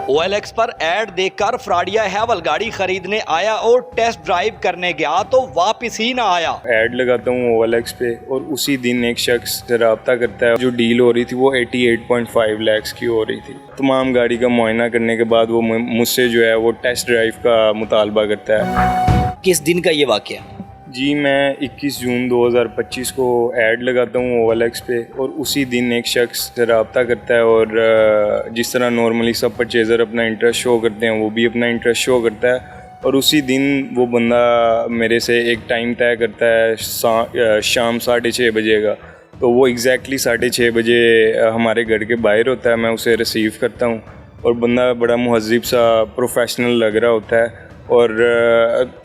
OLX पर add देखकर फ्राडिया हैवल गाड़ी खरीदने आया और टेस्ट ड्राइव करने गया तो वापस ही ना आया। ऐड लगाता हूँ OLX पे और उसी दिन एक शख्स से रब्ता करता है। जो डील हो रही थी वो 88.5 लाख की हो रही थी। तमाम गाड़ी का मुआयना करने के बाद वो मुझसे जो है वो टेस्ट ड्राइव का मुतालबा करता है। किस दिन का ये वाक़या? जी, मैं 21 जून 2025 को ऐड लगाता हूँ OLX पे और उसी दिन एक शख्स से रब्ता करता है और जिस तरह नॉर्मली सब परचेज़र अपना इंटरेस्ट शो करते हैं वो भी अपना इंटरेस्ट शो करता है। और उसी दिन वो बंदा मेरे से एक टाइम तय करता है शाम 6:30 बजे का। तो वो एग्जैक्टली 6:30 बजे हमारे घर के बाहर होता है। मैं उसे रिसीव करता हूँ और बंदा बड़ा मुहज़्ज़िब सा प्रोफेशनल लग रहा होता है और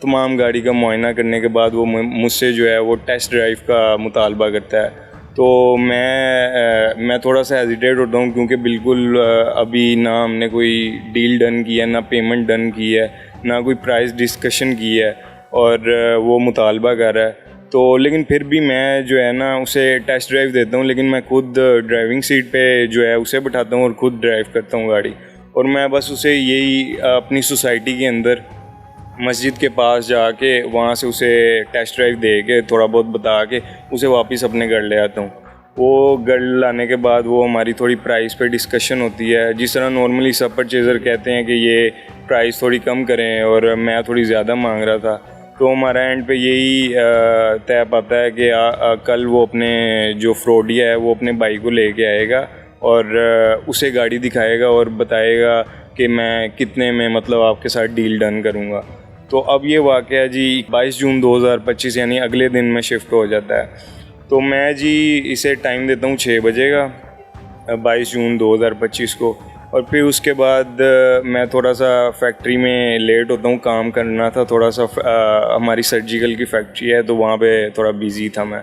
तमाम गाड़ी का मुआयना करने के बाद वो मुझसे जो है वो टेस्ट ड्राइव का मुतालबा करता है। तो मैं थोड़ा सा हेजिटेट होता हूँ क्योंकि बिल्कुल अभी ना हमने कोई डील डन की है, ना पेमेंट डन की है, ना कोई प्राइस डिस्कशन की है और वो मुतालबा कर रहा है। तो लेकिन फिर भी मैं जो है ना उसे टेस्ट ड्राइव देता हूँ, लेकिन मैं खुद ड्राइविंग सीट पे जो है उसे बिठाता हूँ और ख़ुद ड्राइव करता हूँ गाड़ी। और मैं बस उसे यही अपनी सोसाइटी के अंदर मस्जिद के पास जाके वहाँ से उसे टेस्ट ड्राइव दे के थोड़ा बहुत बता के उसे वापस अपने घर ले आता हूँ। वो घर लाने के बाद वो हमारी थोड़ी प्राइस पे डिस्कशन होती है। जिस तरह नॉर्मली सब परचेज़र कहते हैं कि ये प्राइस थोड़ी कम करें और मैं थोड़ी ज़्यादा मांग रहा था, तो हमारा एंड पे यही तय पाता है कि कल वो अपने जो फ्रॉडिया है वो अपने भाई को लेके आएगा और उसे गाड़ी दिखाएगा और बताएगा कि मैं कितने में मतलब आपके साथ डील डन करूँगा। तो अब ये वाक़या जी 22 जून 2025 यानी अगले दिन में शिफ्ट हो जाता है। तो मैं जी इसे टाइम देता हूँ 6 बजे का 22 जून 2025 को। और फिर उसके बाद मैं थोड़ा सा फैक्ट्री में लेट होता हूँ, काम करना था थोड़ा सा। हमारी सर्जिकल की फैक्ट्री है तो वहाँ पे थोड़ा बिज़ी था मैं।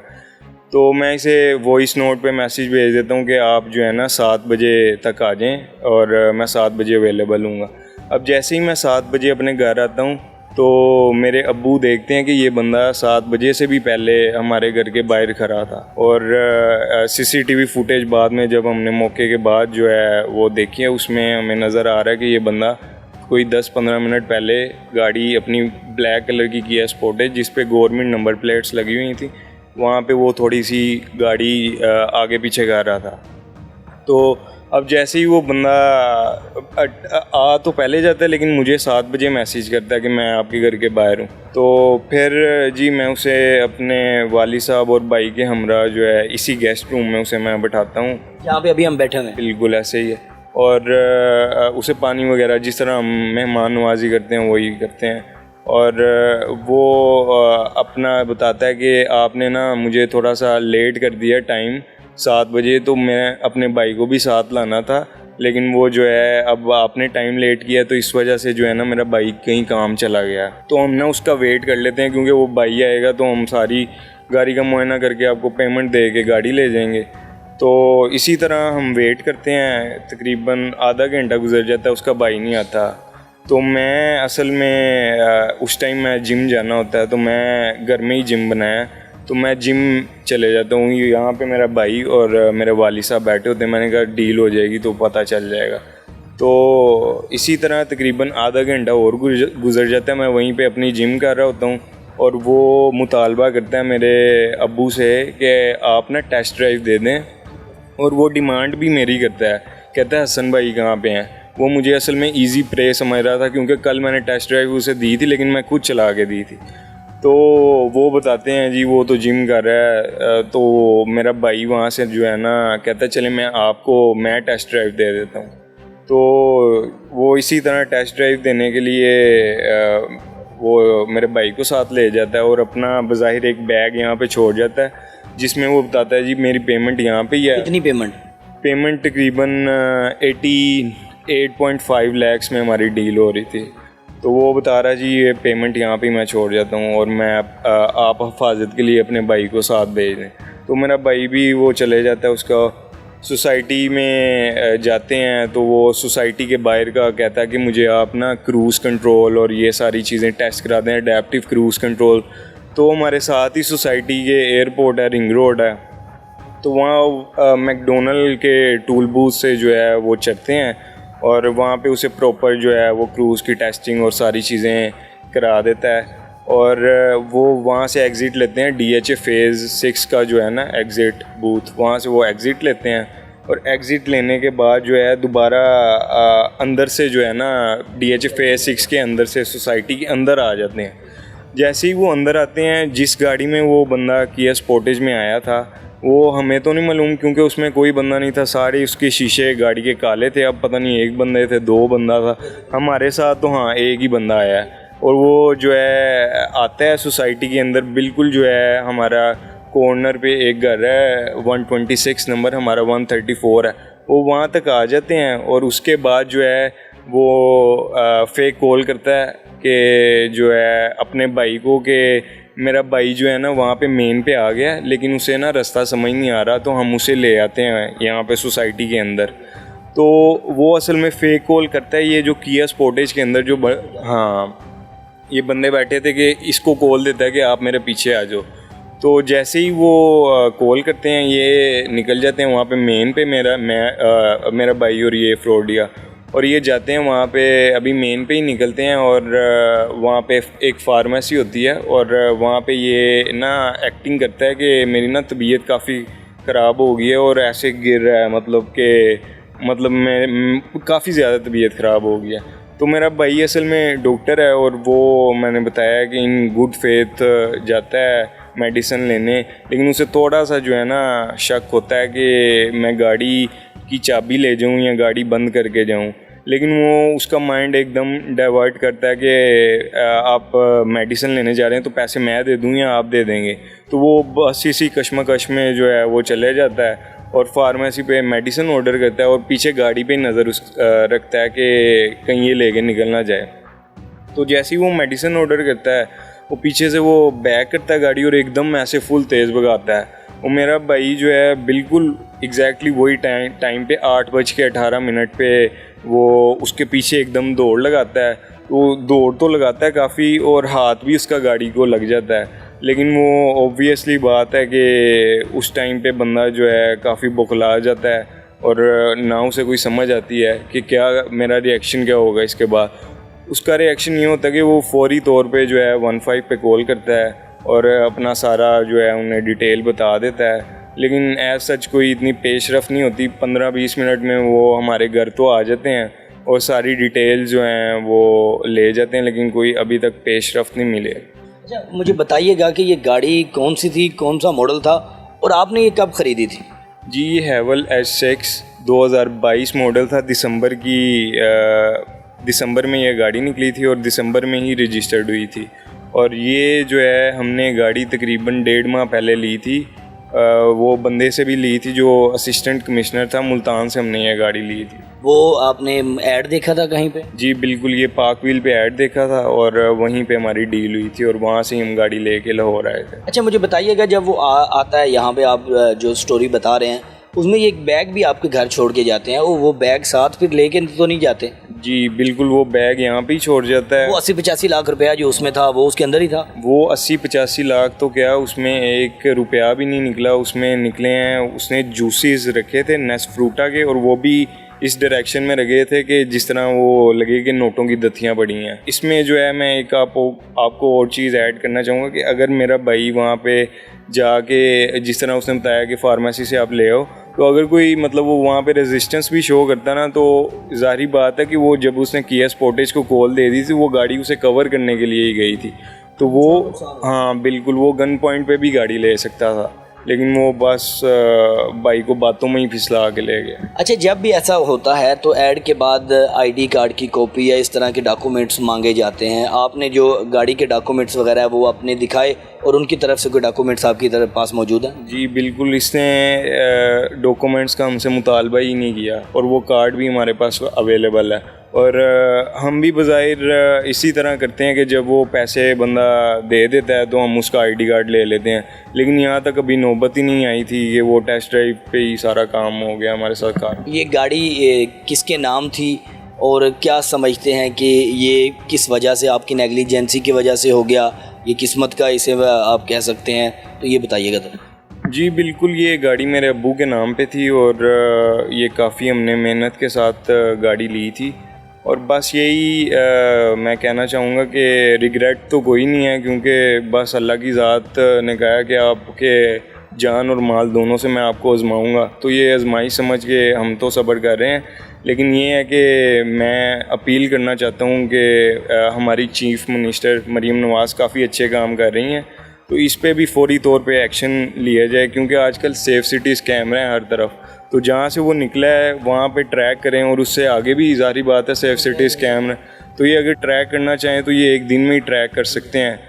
तो मैं इसे वॉइस नोट पे मैसेज भेज देता हूँ कि आप जो है ना 7 बजे तक आ जाएं और मैं 7 बजे अवेलेबल हूँगा। अब जैसे ही मैं 7 बजे अपने घर आता हूँ तो मेरे अब्बू देखते हैं कि ये बंदा 7 बजे से भी पहले हमारे घर के बाहर खड़ा था। और CCTV फुटेज बाद में जब हमने मौके के बाद जो है वो देखी है उसमें हमें नज़र आ रहा है कि ये बंदा कोई 10-15 मिनट पहले गाड़ी अपनी ब्लैक कलर की किया स्पोर्टेज जिस पे गवर्नमेंट नंबर प्लेट्स लगी हुई थी, वहाँ पे वो थोड़ी सी गाड़ी आगे पीछे कर रहा था। तो अब जैसे ही वो बंदा आ तो पहले जाता है लेकिन मुझे 7 बजे मैसेज करता है कि मैं आपके घर के बाहर हूँ। तो फिर जी मैं उसे अपने वाली साहब और भाई के हमरा जो है इसी गेस्ट रूम में उसे मैं बैठाता हूँ जहाँ पे अभी हम बैठे हैं। बिल्कुल ऐसे ही है। और उसे पानी वगैरह जिस तरह हम मेहमान नवाजी करते हैं वही करते हैं। और वो अपना बताता है कि आपने ना मुझे थोड़ा सा लेट कर दिया टाइम 7 बजे, तो मैं अपने भाई को भी साथ लाना था लेकिन वो जो है अब आपने टाइम लेट किया तो इस वजह से जो है ना मेरा भाई कहीं काम चला गया। तो हम ना उसका वेट कर लेते हैं क्योंकि वो भाई आएगा तो हम सारी गाड़ी का मुआयना करके आपको पेमेंट दे के गाड़ी ले जाएंगे। तो इसी तरह हम वेट करते हैं, तकरीबन आधा घंटा गुजर जाता है, उसका भाई नहीं आता। तो मैं असल में उस टाइम मैं जिम जाना होता है तो मैं घर में ही जिम बनाया, तो मैं जिम चले जाता हूँ। यहाँ पे मेरा भाई और मेरे वाली साहब बैठे होते हैं। मैंने कहा डील हो जाएगी तो पता चल जाएगा। तो इसी तरह तकरीबन आधा घंटा और गुजर जाता है, मैं वहीं पे अपनी जिम कर रहा होता हूँ और वो मुतालबा करता है मेरे अब्बू से कि आप ना टेस्ट ड्राइव दे दें। और वो डिमांड भी मेरी करता है, कहता है हसन भाई कहाँ पे हैं। वो मुझे असल में इजी प्रे समझ रहा था क्योंकि कल मैंने टेस्ट ड्राइव उसे दी थी लेकिन मैं खुद चला के दी थी। तो वो बताते हैं जी वो तो जिम कर रहा है। तो मेरा भाई वहाँ से जो है ना कहता है चले मैं टेस्ट ड्राइव दे देता हूँ। तो वो इसी तरह टेस्ट ड्राइव देने के लिए वो मेरे भाई को साथ ले जाता है और अपना बज़ाहिर एक बैग यहाँ पे छोड़ जाता है जिसमें वो बताता है जी मेरी पेमेंट यहाँ पे ही है। कितनी पेमेंट तकरीबन 88.5 लाख में हमारी डील हो रही थी। तो वो बता रहा है जी ये पेमेंट यहाँ पे मैं छोड़ जाता हूँ और मैं आप हिफाजत के लिए अपने भाई को साथ भेज दें। तो मेरा भाई भी वो चले जाता है, उसका सोसाइटी में जाते हैं तो वो सोसाइटी के बाहर का कहता है कि मुझे आप ना क्रूज़ कंट्रोल और ये सारी चीज़ें टेस्ट करा दें, अडेप्टिव क्रूज़ कंट्रोल। तो हमारे साथ ही सोसाइटी के एयरपोर्ट है, रिंग रोड है, तो वहाँ मैकडोनल्ड के टूल बूथ से जो है वो चढ़ते हैं और वहाँ पे उसे प्रॉपर जो है वो क्रूज़ की टेस्टिंग और सारी चीज़ें करा देता है। और वो वहाँ से एग्ज़िट लेते हैं, DHA फ़ेज़ 6 का जो है ना एग्ज़िट बूथ, वहाँ से वो एग्ज़िट लेते हैं। और एग्ज़िट लेने के बाद जो है दोबारा अंदर से जो है ना DHA फ़ेज़ 6 के अंदर से सोसाइटी के अंदर आ जाते हैं। जैसे ही वो अंदर आते हैं, जिस गाड़ी में वो बंदा किया स्पोर्टेज में आया था वो हमें तो नहीं मालूम क्योंकि उसमें कोई बंदा नहीं था, सारे उसके शीशे गाड़ी के काले थे। अब पता नहीं एक बंदे थे, 2 बंदा था, हमारे साथ तो हाँ एक ही बंदा आया है। और वो जो है आता है सोसाइटी के अंदर, बिल्कुल जो है हमारा कॉर्नर पे एक घर है 126 नंबर, हमारा 134 है, वो वहाँ तक आ जाते हैं। और उसके बाद जो है वो फेक कॉल करता है कि जो है अपने भाई को कि मेरा भाई जो है ना वहाँ पे मेन पे आ गया, लेकिन उसे ना रास्ता समझ नहीं आ रहा, तो हम उसे ले आते हैं यहाँ पे सोसाइटी के अंदर। तो वो असल में फेक कॉल करता है। ये जो किया स्पोर्टेज के अंदर जो हाँ ये बंदे बैठे थे कि इसको कॉल देता है कि आप मेरे पीछे आ जाओ। तो जैसे ही वो कॉल करते हैं ये निकल जाते हैं वहाँ पे मेन पे, मेरा भाई और ये फ्रोडिया, और ये जाते हैं वहाँ पे, अभी मेन पे ही निकलते हैं। और वहाँ पे एक फार्मेसी होती है और वहाँ पे ये ना एक्टिंग करता है कि मेरी ना तबीयत काफ़ी ख़राब हो गई है और ऐसे गिर रहा है, मतलब मैं काफ़ी ज़्यादा तबीयत ख़राब हो गई है। तो मेरा भाई असल में डॉक्टर है और वो मैंने बताया कि इन गुड फेथ जाता है मेडिसिन लेने, लेकिन उसे थोड़ा सा जो है ना शक होता है कि मैं गाड़ी की चाबी ले जाऊं या गाड़ी बंद करके जाऊं। लेकिन वो उसका माइंड एकदम डाइवर्ट करता है कि आप मेडिसिन लेने जा रहे हैं तो पैसे मैं दे दूं या आप दे देंगे। तो वो बस इसी कश्मकश में जो है वो चले जाता है और फार्मेसी पे मेडिसिन ऑर्डर करता है और पीछे गाड़ी पे नज़र रखता है कि कहीं ये लेके निकल ना जाए। तो जैसे ही वो मेडिसिन ऑर्डर करता है वो पीछे से वो बैक करता है गाड़ी और एकदम ऐसे फुल तेज़ भगाता है। और मेरा भाई जो है बिल्कुल एग्जैक्टली वही टाइम पे 8:18 पे वो उसके पीछे एकदम दौड़ लगाता है। वो दौड़ तो लगाता है काफ़ी और हाथ भी उसका गाड़ी को लग जाता है, लेकिन वो ऑब्वियसली बात है कि उस टाइम पे बंदा जो है काफ़ी बौखला जाता है और ना उसे कोई समझ आती है कि क्या मेरा रिएक्शन क्या होगा। इसके बाद उसका रिएक्शन ये होता है कि वो फौरी तौर पे जो है 15 पे कॉल करता है और अपना सारा जो है उन्हें डिटेल बता देता है। लेकिन एज सच कोई इतनी पेशरफ नहीं होती, 15-20 मिनट में वो हमारे घर तो आ जाते हैं और सारी डिटेल जो हैं वो ले जाते हैं, लेकिन कोई अभी तक पेशरफ नहीं मिले। अच्छा, मुझे बताइएगा कि ये गाड़ी कौन सी थी, कौन सा मॉडल था और आपने ये कब ख़रीदी थी? जी ये हैवल H6 2022 मॉडल था। दिसंबर में ये गाड़ी निकली थी और दिसंबर में ही रजिस्टर्ड हुई थी। और ये जो है हमने गाड़ी तकरीबन 1.5 माह पहले ली थी। वो बंदे से भी ली थी जो असिस्टेंट कमिश्नर था, मुल्तान से हमने ये गाड़ी ली थी। वो आपने ऐड देखा था कहीं पे? जी बिल्कुल, ये पाक व्हील पे ऐड देखा था और वहीं पे हमारी डील हुई थी और वहाँ से हम गाड़ी लेके लाहौर आए थे। अच्छा, मुझे बताइएगा जब वो आता है यहाँ पे, आप जो स्टोरी बता रहे हैं उसमें एक बैग भी आपके घर छोड़ के जाते हैं, वो बैग साथ फिर लेके तो नहीं जाते? जी बिल्कुल, वो बैग यहाँ पे ही छोड़ जाता है। वो 80-85 लाख रुपया जो उसमें था वो उसके अंदर ही था? वो 80-85 लाख तो क्या, उसमें 1 रुपया भी नहीं निकला। उसमें निकले हैं, उसने जूसेस रखे थे नेस्फ्रूटा के और वो भी इस डायरेक्शन में रखे थे कि जिस तरह वो लगे कि नोटों की दथियाँ पड़ी हैं। इसमें जो है मैं एक आपको और चीज़ ऐड करना चाहूँगा कि अगर मेरा भाई वहाँ पे जाके जिस तरह उसने बताया कि फार्मेसी से आप ले आओ, तो अगर कोई मतलब वो वहाँ पे रेजिस्टेंस भी शो करता ना, तो ज़ाहिर बात है कि वो जब उसने किया स्पोर्टेज को कॉल दे दी थी वो गाड़ी उसे कवर करने के लिए ही गई थी। तो वो हाँ बिल्कुल, वो गन पॉइंट पे भी गाड़ी ले सकता था, लेकिन वो बस भाई को बातों में ही फिसला के ले गया। अच्छा, जब भी ऐसा होता है तो ऐड के बाद आईडी कार्ड की कॉपी या इस तरह के डॉक्यूमेंट्स मांगे जाते हैं। आपने जो गाड़ी के डॉक्यूमेंट्स वगैरह है वो आपने दिखाए और उनकी तरफ से कोई डॉक्यूमेंट्स आपकी तरफ पास मौजूद है? जी बिल्कुल, इसने डॉक्यूमेंट्स का हमसे मुतालबा ही नहीं किया और वो कार्ड भी हमारे पास अवेलेबल है। और हम भी बज़ाहिर इसी तरह करते हैं कि जब वो पैसे बंदा दे देता है तो हम उसका आईडी कार्ड ले लेते हैं, लेकिन यहाँ तक अभी नौबत ही नहीं आई थी कि वो टेस्ट ड्राइव पे ही सारा काम हो गया हमारे साथ। कार्ड ये गाड़ी किसके नाम थी और क्या समझते हैं कि ये किस वजह से, आपकी नेग्लिजेंसी की वजह से हो गया, ये किस्मत का इसे आप कह सकते हैं, तो ये बताइएगा। तो जी बिल्कुल, ये गाड़ी मेरे अब्बू के नाम पे थी और ये काफ़ी हमने मेहनत के साथ गाड़ी ली थी। और बस यही मैं कहना चाहूँगा कि रिग्रेट तो कोई नहीं है, क्योंकि बस अल्लाह की ज़ात ने कहा कि आपके जान और माल दोनों से मैं आपको आजमाऊँगा, तो ये आजमाई समझ के हम तो सब्र कर रहे हैं। लेकिन ये है कि मैं अपील करना चाहता हूँ कि हमारी चीफ़ मिनिस्टर मरीम नवाज़ काफ़ी अच्छे काम कर रही हैं, तो इस पे भी फौरी तौर पे एक्शन लिया जाए, क्योंकि आजकल सेफ सिटीज़ कैमरे हैं हर तरफ, तो जहाँ से वो निकला है वहाँ पे ट्रैक करें। और उससे आगे भी ज़ाहिर बात है सेफ सिटीज़ कैमरे, तो ये अगर ट्रैक करना चाहें तो ये एक दिन में ही ट्रैक कर सकते हैं।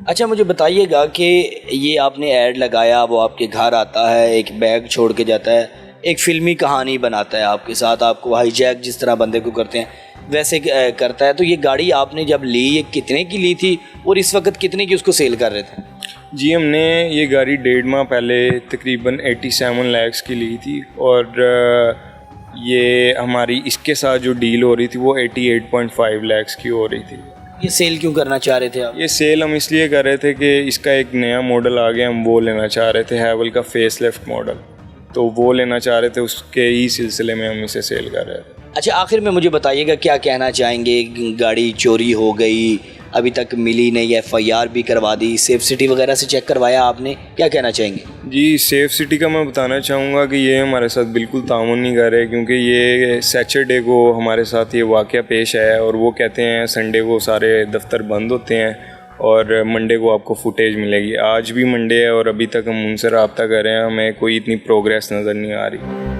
अच्छा, मुझे बताइएगा कि ये आपने ऐड लगाया, वो आपके घर आता है, एक बैग छोड़ के जाता है, एक फ़िल्मी कहानी बनाता है आपके साथ, आपको हाईजैक जिस तरह बंदे को करते हैं वैसे करता है। तो ये गाड़ी आपने जब ली, ये कितने की ली थी और इस वक्त कितने की उसको सेल कर रहे थे? जी हमने ये गाड़ी 1.5 माह पहले तकरीबन 87 लाख की ली थी, और ये हमारी इसके साथ जो डील हो रही थी वो 88.5 लाख की हो रही थी। ये सेल क्यों करना चाह रहे थे आप? ये सेल हम इसलिए कर रहे थे कि इसका एक नया मॉडल आ गया, हम वो लेना चाह रहे थे, हैवल का फेस लिफ्ट मॉडल, तो वो लेना चाह रहे थे, उसके ही सिलसिले में हम इसे सेल कर रहे थे। अच्छा, आखिर में मुझे बताइएगा क्या कहना चाहेंगे? गाड़ी चोरी हो गई, अभी तक मिली नहीं, FIR भी करवा दी, सेफ सिटी वगैरह से चेक करवाया आपने, क्या कहना चाहेंगे? जी सेफ सिटी का मैं बताना चाहूँगा कि ये हमारे साथ बिल्कुल ताउन नहीं कर रहे, क्योंकि ये सैटरडे को हमारे साथ ये वाक़या पेश आया और वो कहते हैं संडे को सारे दफ्तर बंद होते हैं और मंडे को आपको फुटेज मिलेगी। आज भी मंडे है और अभी तक हम उनसे रब्ता कर रहे हैं, हमें कोई इतनी प्रोग्रेस नज़र नहीं आ रही।